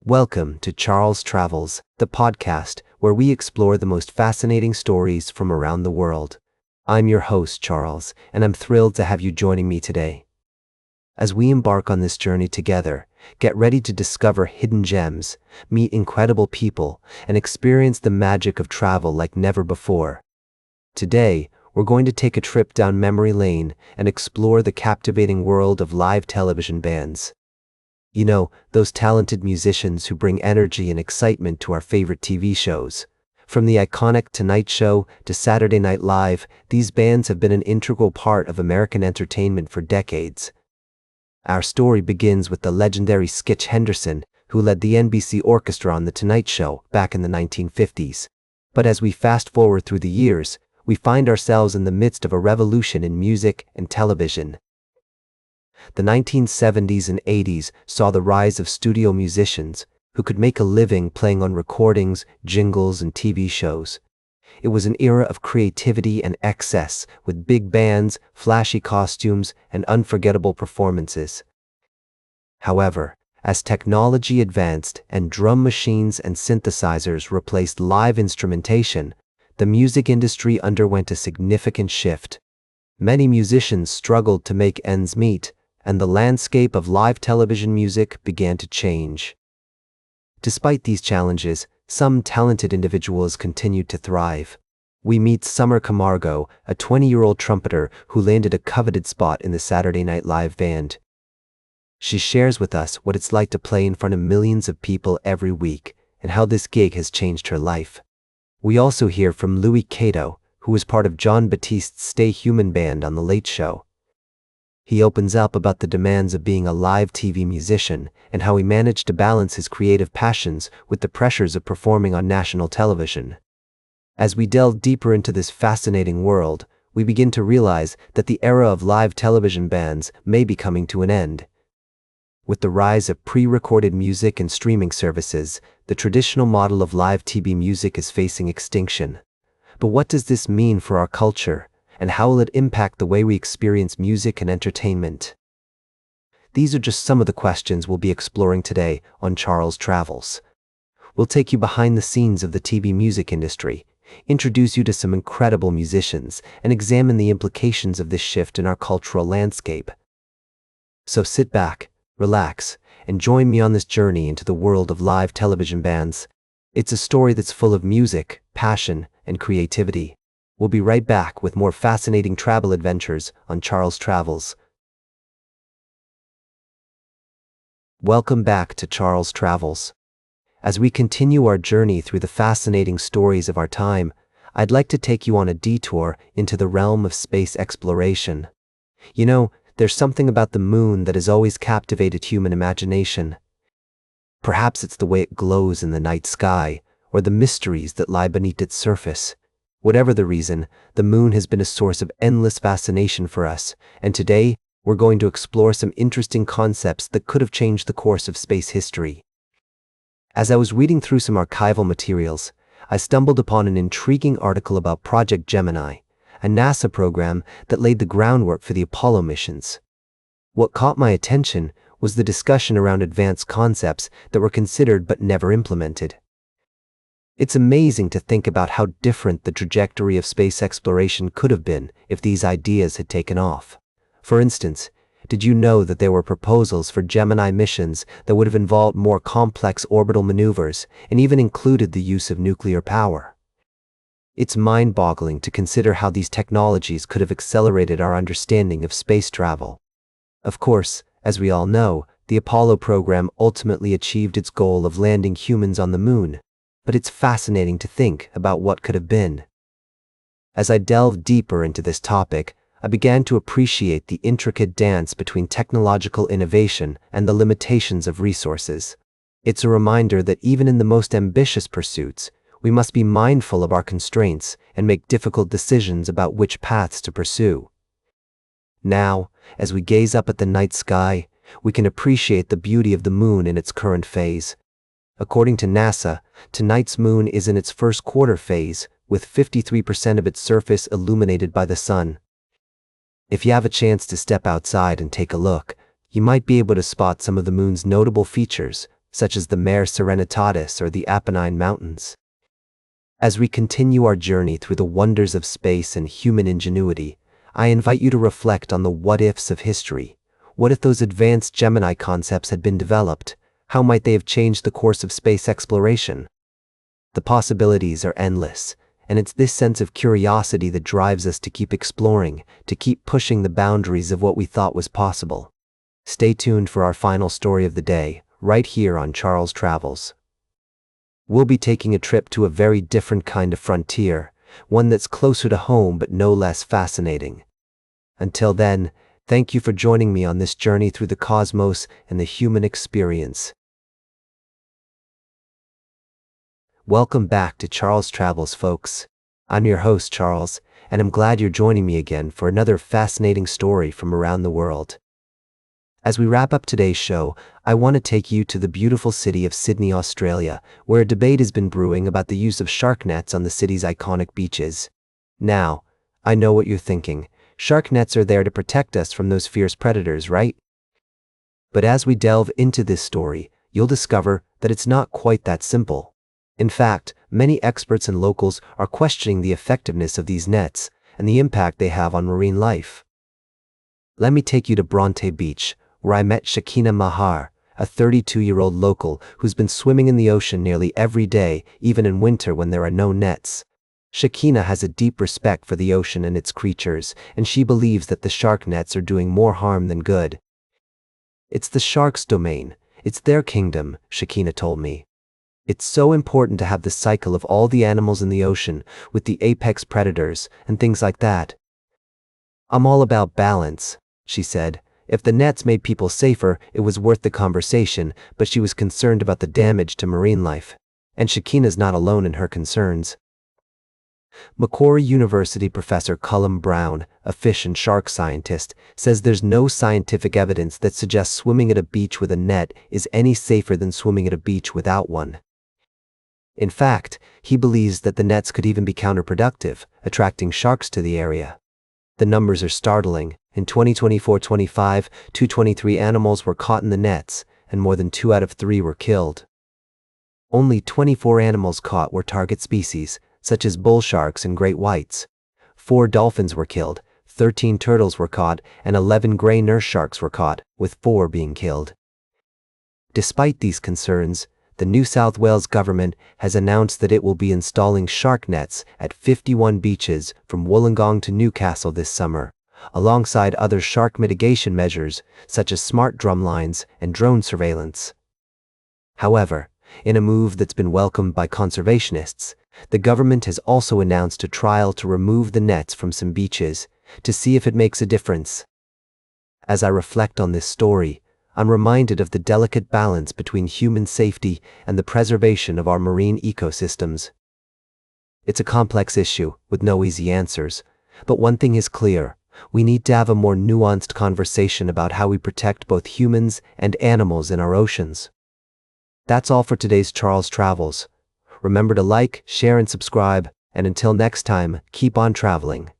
Welcome to Charles Travels, the podcast where we explore the most fascinating stories from around the world. I'm your host, Charles, and I'm thrilled to have you joining me today. As we embark on this journey together, get ready to discover hidden gems, meet incredible people, and experience the magic of travel like never before. Today, we're going to take a trip down memory lane and explore the captivating world of live television bands. You know, those talented musicians who bring energy and excitement to our favorite TV shows. From the iconic Tonight Show to Saturday Night Live, these bands have been an integral part of American entertainment for decades. Our story begins with the legendary Skitch Henderson, who led the NBC orchestra on The Tonight Show back in the 1950s. But as we fast forward through the years, we find ourselves in the midst of a revolution in music and television. The 1970s and 80s saw the rise of studio musicians who could make a living playing on recordings, jingles, and TV shows. It was an era of creativity and excess, with big bands, flashy costumes, and unforgettable performances. However, as technology advanced and drum machines and synthesizers replaced live instrumentation, the music industry underwent a significant shift. Many musicians struggled to make ends meet, and the landscape of live television music began to change. Despite these challenges, some talented individuals continued to thrive. We meet Summer Camargo, a 20-year-old trumpeter who landed a coveted spot in the Saturday Night Live band. She shares with us what it's like to play in front of millions of people every week and how this gig has changed her life. We also hear from Louis Cato, who was part of Jon Batiste's Stay Human band on The Late Show. He opens up about the demands of being a live TV musician and how he managed to balance his creative passions with the pressures of performing on national television. As we delve deeper into this fascinating world, we begin to realize that the era of live television bands may be coming to an end. With the rise of pre-recorded music and streaming services, the traditional model of live TV music is facing extinction. But what does this mean for our culture? And how will it impact the way we experience music and entertainment? These are just some of the questions we'll be exploring today on Charles Travels. We'll take you behind the scenes of the TV music industry, introduce you to some incredible musicians, and examine the implications of this shift in our cultural landscape. So sit back, relax, and join me on this journey into the world of live television bands. It's a story that's full of music, passion, and creativity. We'll be right back with more fascinating travel adventures on Charles Travels. Welcome back to Charles Travels. As we continue our journey through the fascinating stories of our time, I'd like to take you on a detour into the realm of space exploration. You know, there's something about the moon that has always captivated human imagination. Perhaps it's the way it glows in the night sky, or the mysteries that lie beneath its surface. Whatever the reason, the moon has been a source of endless fascination for us, and today, we're going to explore some interesting concepts that could have changed the course of space history. As I was reading through some archival materials, I stumbled upon an intriguing article about Project Gemini, a NASA program that laid the groundwork for the Apollo missions. What caught my attention was the discussion around advanced concepts that were considered but never implemented. It's amazing to think about how different the trajectory of space exploration could have been if these ideas had taken off. For instance, did you know that there were proposals for Gemini missions that would have involved more complex orbital maneuvers and even included the use of nuclear power? It's mind-boggling to consider how these technologies could have accelerated our understanding of space travel. Of course, as we all know, the Apollo program ultimately achieved its goal of landing humans on the moon. But it's fascinating to think about what could have been. As I delved deeper into this topic, I began to appreciate the intricate dance between technological innovation and the limitations of resources. It's a reminder that even in the most ambitious pursuits, we must be mindful of our constraints and make difficult decisions about which paths to pursue. Now, as we gaze up at the night sky, we can appreciate the beauty of the moon in its current phase. According to NASA, tonight's moon is in its first quarter phase, with 53% of its surface illuminated by the sun. If you have a chance to step outside and take a look, you might be able to spot some of the moon's notable features, such as the Mare Serenitatis or the Apennine Mountains. As we continue our journey through the wonders of space and human ingenuity, I invite you to reflect on the what-ifs of history. What if those advanced Gemini concepts had been developed? How might they have changed the course of space exploration? The possibilities are endless, and it's this sense of curiosity that drives us to keep exploring, to keep pushing the boundaries of what we thought was possible. Stay tuned for our final story of the day, right here on Charles Travels. We'll be taking a trip to a very different kind of frontier, one that's closer to home but no less fascinating. Until then, thank you for joining me on this journey through the cosmos and the human experience. Welcome back to Charles Travels, folks. I'm your host, Charles, and I'm glad you're joining me again for another fascinating story from around the world. As we wrap up today's show, I want to take you to the beautiful city of Sydney, Australia, where a debate has been brewing about the use of shark nets on the city's iconic beaches. Now, I know what you're thinking. Shark nets are there to protect us from those fierce predators, right? But as we delve into this story, you'll discover that it's not quite that simple. In fact, many experts and locals are questioning the effectiveness of these nets and the impact they have on marine life. Let me take you to Bronte Beach, where I met Shakina Mahar, a 32-year-old local who's been swimming in the ocean nearly every day, even in winter when there are no nets. Shakina has a deep respect for the ocean and its creatures, and she believes that the shark nets are doing more harm than good. It's the sharks' domain. It's their kingdom, Shakina told me. It's so important to have the cycle of all the animals in the ocean, with the apex predators and things like that. I'm all about balance, she said. If the nets made people safer, it was worth the conversation, but she was concerned about the damage to marine life. And Shakina's not alone in her concerns. Macquarie University professor Cullum Brown, a fish and shark scientist, says there's no scientific evidence that suggests swimming at a beach with a net is any safer than swimming at a beach without one. In fact, he believes that the nets could even be counterproductive, attracting sharks to the area. The numbers are startling. In 2024-25, 223 animals were caught in the nets, and more than 2 out of 3 were killed. Only 24 animals caught were target species, such as bull sharks and great whites. 4 dolphins were killed, 13 turtles were caught, and 11 gray nurse sharks were caught, with 4 being killed. Despite these concerns, the New South Wales government has announced that it will be installing shark nets at 51 beaches from Wollongong to Newcastle this summer, alongside other shark mitigation measures such as smart drum lines and drone surveillance. However, in a move that's been welcomed by conservationists, the government has also announced a trial to remove the nets from some beaches to see if it makes a difference. As I reflect on this story, I'm reminded of the delicate balance between human safety and the preservation of our marine ecosystems. It's a complex issue with no easy answers, but one thing is clear: we need to have a more nuanced conversation about how we protect both humans and animals in our oceans. That's all for today's Charles Travels. Remember to like, share, and subscribe, and until next time, keep on traveling.